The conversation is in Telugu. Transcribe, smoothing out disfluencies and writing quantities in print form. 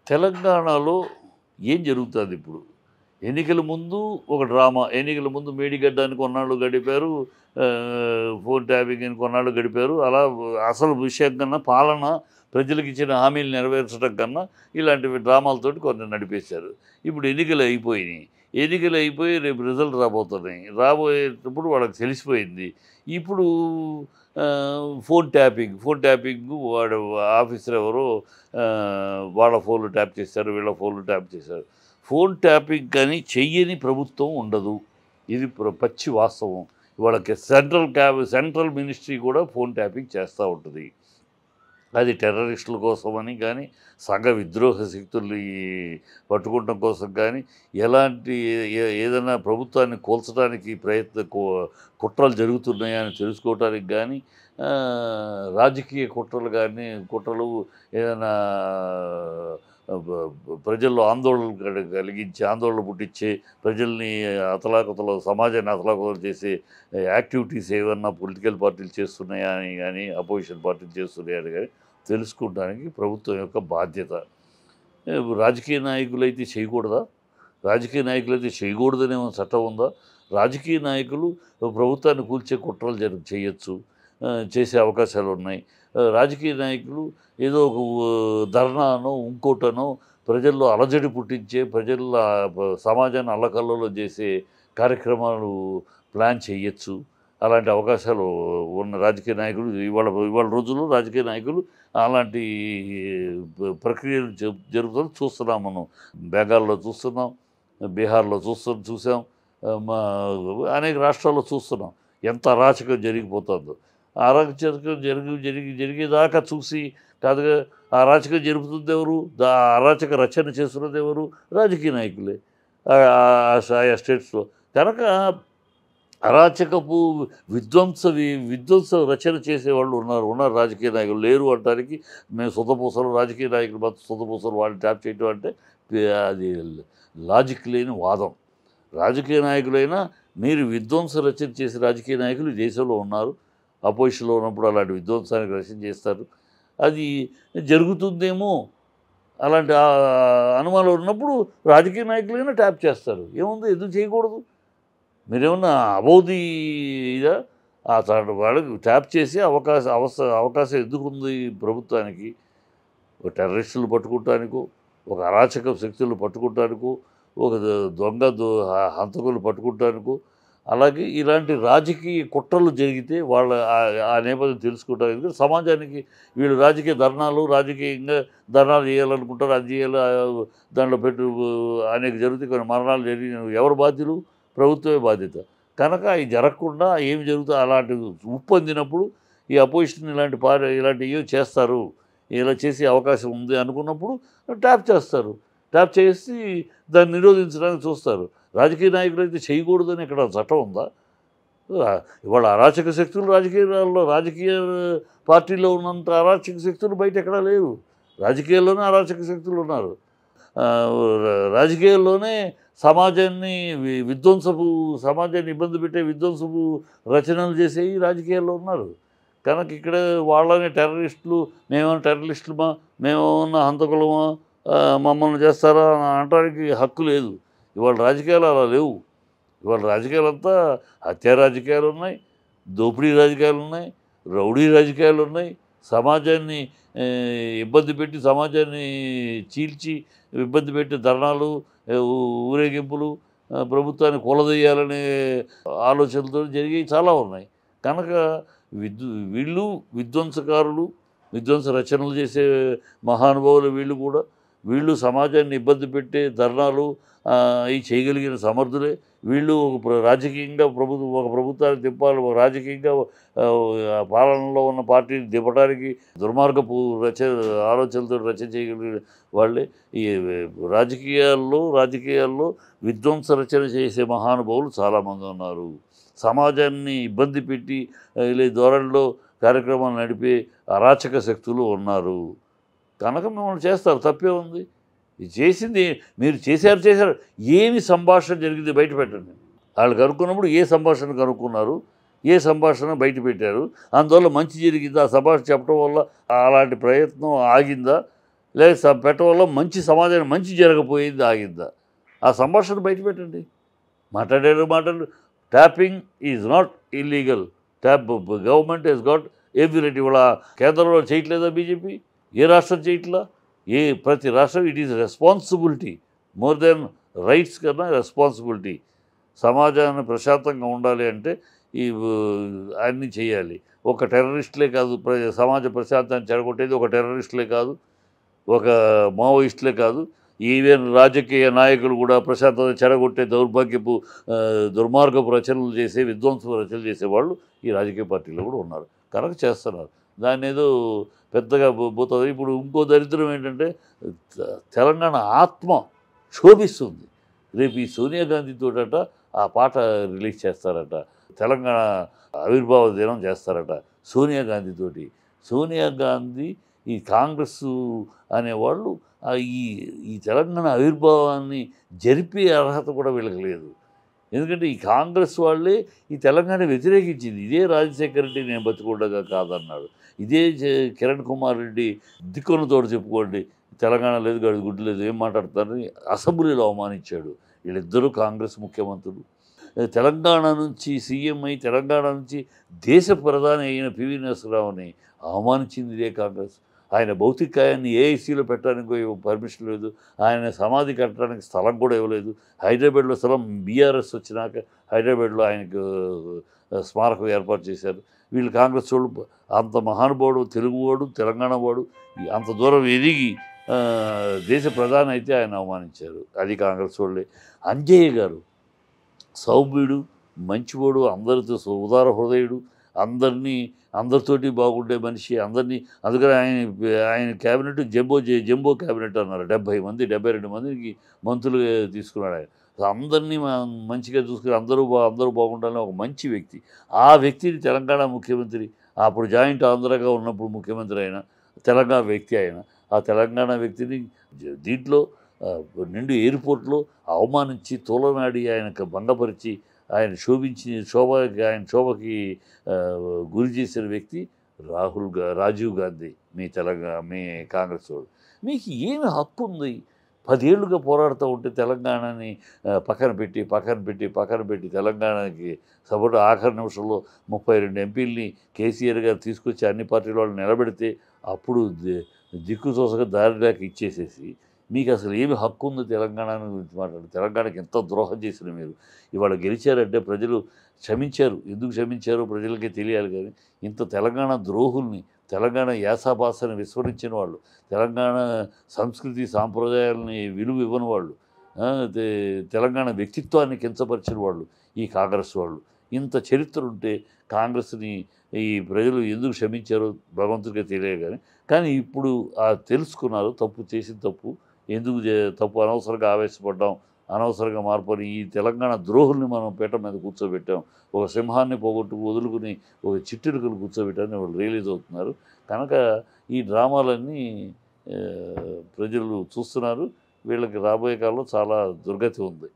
తెలంగాణలో ఏం జరుగుతుంది ఇప్పుడు? ఎన్నికల ముందు ఒక డ్రామా, ఎన్నికల ముందు మేడిగడ్డ కొన్నాళ్ళు గడిపారు, ఫోన్ ట్యాపింగ్ అని కొన్నాళ్ళు గడిపారు. అలా అసలు విషయం కన్నా పాలన ప్రజలకు ఇచ్చిన హామీలు నెరవేర్చడం కన్నా ఇలాంటివి డ్రామాలతోటి కొన్ని నడిపేశారు. ఇప్పుడు ఎన్నికలు అయిపోయినాయి, ఎన్నికలు అయిపోయి రేపు రిజల్ట్ రాబోతున్నాయి. రాబోయేటప్పుడు వాళ్ళకి తెలిసిపోయింది. ఇప్పుడు ఫోన్ ట్యాపింగ్ వాడు ఆఫీసర్ ఎవరో వాళ్ళ ఫోన్లు ట్యాప్ చేశారు, వీళ్ళ ఫోన్లు ట్యాప్ చేశారు. ఫోన్ ట్యాపింగ్ కానీ చెయ్యని ప్రభుత్వం ఉండదు. ఇది పచ్చి వాస్తవం. వాళ్ళకి సెంట్రల్ మినిస్ట్రీ కూడా ఫోన్ ట్యాపింగ్ చేస్తూ ఉంటుంది. అది టెర్రరిస్టుల కోసమని కానీ, సంఘ విద్రోహ శక్తుల్ని పట్టుకోవడం కోసం కానీ, ఎలాంటి ఏదైనా ప్రభుత్వాన్ని కూల్చడానికి కుట్రలు జరుగుతున్నాయని తెలుసుకోవటానికి కానీ, రాజకీయ కుట్రలు ఏదైనా ప్రజల్లో ఆందోళన కలిగించి ఆందోళన పుట్టించే, ప్రజల్ని సమాజాన్ని అతలాకుతలం చేసే యాక్టివిటీస్ ఏమన్నా పొలిటికల్ పార్టీలు చేస్తున్నాయా అని కానీ, అపోజిషన్ పార్టీలు చేస్తున్నాయని కానీ తెలుసుకోవడానికి ప్రభుత్వం యొక్క బాధ్యత. రాజకీయ నాయకులైతే చేయకూడదా? రాజకీయ నాయకులైతే చేయకూడదనే చట్టం ఉందా? రాజకీయ నాయకులు ప్రభుత్వాన్ని కూల్చే కుట్రలు చేయొచ్చు, చేసే అవకాశాలు ఉన్నాయి. రాజకీయ నాయకులు ఏదో ఒక ధర్నానో ఇంకోటనో ప్రజల్లో అలజడి పుట్టించే, ప్రజల సమాజాన్ని అల్లకల్లలో చేసే కార్యక్రమాలు ప్లాన్ చేయొచ్చు. అలాంటి అవకాశాలు ఉన్న రాజకీయ నాయకులు ఇవాళ రోజుల్లో రాజకీయ నాయకులు అలాంటి ప్రక్రియలు జరుగుతుంది. చూస్తున్నాం, మనం బెంగాల్లో చూస్తున్నాం, బీహార్లో చూసాం, అనేక రాష్ట్రాల్లో చూస్తున్నాం ఎంత అరాచకం జరిగిపోతుందో. అరాచకం జరిగేదాకా చూసి కాదుగా, ఆ అరాచకం జరుపుతుంది ఎవరు? అరాచక రచన చేస్తున్నది ఎవరు? రాజకీయ నాయకులే ఆయా స్టేట్స్లో. కనుక అరాచకపు విధ్వంస రచన చేసేవాళ్ళు ఉన్నారు రాజకీయ నాయకులు. లేరు అంటానికి మేము సొంతపూసలు, రాజకీయ నాయకులు మాత్రం సొంతపూసలు వాళ్ళని ట్యాప్ చేయటం అంటే అది లాజిక్ లేని వాదం. రాజకీయ నాయకులైనా మీరు విధ్వంస రచన చేసే రాజకీయ నాయకులు ఈ దేశంలో ఉన్నారు. అపోజిషన్లో ఉన్నప్పుడు అలాంటి విధ్వంసానికి రచన చేస్తారు. అది జరుగుతుందేమో అలాంటి అనుమానాలు ఉన్నప్పుడు రాజకీయ నాయకులైనా ట్యాప్ చేస్తారు. ఏముంది, ఎందుకు చేయకూడదు? మీరేమన్నా అబౌది ఇదా? వాళ్ళకి ట్యాప్ చేసే అవకాశం ఎందుకు ఉంది ప్రభుత్వానికి? ఒక టెర్రరిస్టులు పట్టుకుంటానికో, ఒక అరాచక శక్తులు పట్టుకుంటానికో, ఒక దొంగ హంతకులు పట్టుకుంటానికో, అలాగే ఇలాంటి రాజకీయ కుట్రలు జరిగితే వాళ్ళ ఆ నేపథ్యం తెలుసుకుంటారు. ఎందుకంటే సమాజానికి వీళ్ళు రాజకీయంగా ధర్నాలు చేయాలనుకుంటారు, అది చేయాలి, దాంట్లో అనేక జరుగుతాయి. కొన్ని మరణాలు జరిగిన ఎవరు బాధ్యులు? ప్రభుత్వమే బాధ్యత. కనుక అవి జరగకుండా ఏమి జరుగుతుంది? అలాంటి ఉప్పొందినప్పుడు ఈ అపోజిషన్ ఇలాంటివి చేస్తారు, ఇలా చేసే అవకాశం ఉంది అనుకున్నప్పుడు ట్యాప్ చేస్తారు. ట్యాప్ చేసి దాన్ని నిరోధించడానికి చూస్తారు. రాజకీయ నాయకులు అయితే చేయకూడదని ఇక్కడ చట్టం ఉందా? ఇవాళ అరాచక శక్తులు రాజకీయ పార్టీలో ఉన్నంత అరాచక శక్తులు బయట ఎక్కడా లేవు. రాజకీయాల్లోనే అరాచక శక్తులు ఉన్నారు. రాజకీయాల్లోనే సమాజాన్ని ఇబ్బంది పెట్టే విధ్వంసపు రచనలు చేసేవి రాజకీయాల్లో ఉన్నారు. కనుక ఇక్కడ వాళ్ళని టెర్రరిస్టులు, మేమేమన్నా హంతకులమా, మమ్మల్ని చేస్తారా అనడానికి హక్కు లేదు. ఇవాళ రాజకీయాలు అలా లేవు. ఇవాళ రాజకీయాలంతా హత్యా రాజకీయాలు ఉన్నాయి, దోపిడీ రాజకీయాలు ఉన్నాయి, రౌడీ రాజకీయాలు ఉన్నాయి. సమాజాన్ని ఇబ్బంది పెట్టి, సమాజాన్ని చీల్చి ఇబ్బంది పెట్టి ధర్నాలు, ఊరేగింపులు, ప్రభుత్వాన్ని కూలదయ్యాలనే ఆలోచనలతో జరిగేవి చాలా ఉన్నాయి. కనుక వీళ్ళు విధ్వంసకారులు, విధ్వంస రచనలు చేసే మహానుభావులు వీళ్ళు సమాజాన్ని ఇబ్బంది పెట్టే ధర్నాలు అవి చేయగలిగిన సమర్థులే. వీళ్ళు రాజకీయంగా ఒక ప్రభుత్వాన్ని తిప్పాలి, రాజకీయంగా పాలనలో ఉన్న పార్టీని దింపడానికి దుర్మార్గపు ఆలోచనలతో రచన చేయగలిగిన వాళ్ళే. ఈ రాజకీయాల్లో విధ్వంస రచన చేసే మహానుభావులు చాలామంది ఉన్నారు. సమాజాన్ని ఇబ్బంది పెట్టి ధోరణిలో కార్యక్రమాలు నడిపే అరాచక శక్తులు ఉన్నారు. కనుక మిమ్మల్ని చేస్తారు, తప్పే ఉంది. ఇది చేసింది మీరు చేశారు. ఏమి సంభాషణ జరిగింది బయట పెట్టండి. వాళ్ళు కనుక్కున్నప్పుడు ఏ సంభాషణ కనుక్కున్నారు, ఏ సంభాషణ బయట పెట్టారు, అందువల్ల మంచి జరిగిందా, ఆ సంభాషణ చెప్పడం వల్ల అలాంటి ప్రయత్నం ఆగిందా, లేదా పెట్టడం వల్ల మంచి సమాజానికి మంచి జరగపోయింది ఆగిందా? ఆ సంభాషణ బయట పెట్టండి. మాట్లాడారు. Tapping is not illegal. Government has got every right. ఇవాళ కేంద్రంలో చేయట్లేదా బీజేపీ? ఏ రాష్ట్రం చేయట్లా? ప్రతి రాష్ట్రం it is responsibility more than rights కన్నా రెస్పాన్సిబిలిటీ. సమాజాన్ని ప్రశాంతంగా ఉండాలి అంటే అన్నీ చేయాలి. ఒక టెర్రరిస్టులే కాదు సమాజ ప్రశాంతాన్ని చెడగొట్టేది, ఒక టెర్రరిస్టులే కాదు, ఒక మావోయిస్టులే కాదు, ఈవెన్ రాజకీయ నాయకులు కూడా ప్రశాంతత చెడగొట్టే దుర్మార్గపు రచనలు చేసే విధ్వంసపు రచనలు చేసేవాళ్ళు ఈ రాజకీయ పార్టీలో కూడా ఉన్నారు. కనుక చేస్తున్నారు. దాన్ని ఏదో పెద్దగా పోతుంది. ఇప్పుడు ఇంకో దరిద్రం ఏంటంటే తెలంగాణ ఆత్మ క్షోభిస్తుంది. రేపు ఈ సోనియా గాంధీతోటట ఆ పాట రిలీజ్ చేస్తారట, తెలంగాణ ఆవిర్భావ దినం చేస్తారట సోనియా గాంధీతోటి. సోనియా గాంధీ ఈ కాంగ్రెస్ అనేవాళ్ళు ఈ తెలంగాణ ఆవిర్భావాన్ని జరిపే అర్హత కూడా వీళ్ళకి లేదు. ఎందుకంటే ఈ కాంగ్రెస్ వాళ్ళే ఈ తెలంగాణ వ్యతిరేకించింది. ఇదే రాజశేఖర రెడ్డి నేను బతికుండగా కాదన్నాడు. ఇదే కిరణ్ కుమార్ రెడ్డి దిక్కునతోడు చెప్పుకోండి, తెలంగాణ లేదు, గడి గుడ్డు లేదు, ఏం మాట్లాడతారని అసెంబ్లీలో అవమానించాడు. వీళ్ళిద్దరూ కాంగ్రెస్ ముఖ్యమంత్రులు. తెలంగాణ నుంచి సీఎం అయి తెలంగాణ నుంచి దేశ ప్రధాని అయిన పివి నరసింహరావుని అవమానించింది ఇదే కాంగ్రెస్. ఆయన భౌతికాయాన్ని ఏఐసీలో పెట్టడానికి పర్మిషన్ లేదు, ఆయన సమాధి కట్టడానికి స్థలం కూడా ఇవ్వలేదు. హైదరాబాద్లో స్థలం బీఆర్ఎస్ వచ్చినాక హైదరాబాద్లో ఆయనకు స్మారకం ఏర్పాటు చేశారు. వీళ్ళు కాంగ్రెస్ వాళ్ళు అంత మహానుభావుడు, తెలుగువాడు, తెలంగాణ వాడు, అంత దూరం ఎదిగి దేశ ప్రధాని అయితే ఆయన అవమానించారు. అది కాంగ్రెస్ వాళ్ళే. అంజయ్య గారు సౌమ్యుడు, మంచివాడు, అందరితో ఉదార హృదయుడు, అందరితోటి బాగుండే మనిషి, అందుకని ఆయన క్యాబినెట్ జంబో క్యాబినెట్ అన్నారు. 70 మంది 72 మందికి మంత్రులు తీసుకున్నాడు ఆయన. అందరినీ మంచిగా చూసుకుని అందరూ బాగుండాలని ఒక మంచి వ్యక్తి. ఆ వ్యక్తిని తెలంగాణ ముఖ్యమంత్రి, అప్పుడు జాయింట్ ఆంధ్రగా ఉన్నప్పుడు ముఖ్యమంత్రి అయిన తెలంగాణ వ్యక్తి ఆయన, ఆ తెలంగాణ వ్యక్తిని దీంట్లో నిండు ఎయిర్పోర్ట్లో అవమానించి తోలనాడి ఆయనకు భంగపరిచి ఆయన శోభకి గురి చేసిన వ్యక్తి రాజీవ్ గాంధీ. మీ కాంగ్రెస్ వాడు. మీకు ఏమి హక్కు ఉంది? 10 ఏళ్ళుగా పోరాడుతూ ఉంటే తెలంగాణని పక్కన పెట్టి తెలంగాణకి సపోర్ట్ ఆఖరి నిమిషంలో 32 ఎంపీలని కేసీఆర్ గారు తీసుకొచ్చి అన్ని పార్టీల వాళ్ళు నిలబెడితే అప్పుడు దిక్కు తోసగా దారిలోకి ఇచ్చేసేసి మీకు అసలు ఏమి హక్కు ఉంది తెలంగాణ గురించి మాట్లాడు? తెలంగాణకి ఎంత ద్రోహం చేసిన మీరు. ఇవాళ గెలిచారంటే ప్రజలు క్షమించారు. ఎందుకు క్షమించారో ప్రజలకే తెలియాలి. కానీ ఇంత తెలంగాణ ద్రోహుల్ని, తెలంగాణ యాసభాషను విస్మరించిన వాళ్ళు, తెలంగాణ సంస్కృతి సాంప్రదాయాలని విలువ ఇవ్వని వాళ్ళు, తెలంగాణ వ్యక్తిత్వాన్ని కించపరిచిన వాళ్ళు ఈ కాంగ్రెస్ వాళ్ళు. ఇంత చరిత్ర ఉంటే కాంగ్రెస్ని ఈ ప్రజలు ఎందుకు క్షమించారో భగవంతుడికే తెలియదు. కానీ ఇప్పుడు తెలుసుకున్నారు చేసిన తప్పు, ఎందుకు తప్పు, అనవసరంగా ఆవేశపడ్డాం, అనవసరంగా మార్పుని ఈ తెలంగాణ ద్రోహుల్ని మనం పీట మీద కూర్చోబెట్టాం, ఒక సింహాన్ని వదులుకుని ఒక చిట్టెలుకలు కూర్చోబెట్టామని వాళ్ళు రియలైజ్ అవుతున్నారు. కనుక ఈ డ్రామాలన్నీ ప్రజలు చూస్తున్నారు. వీళ్ళకి రాబోయే కాలంలో చాలా దుర్గతి ఉంది.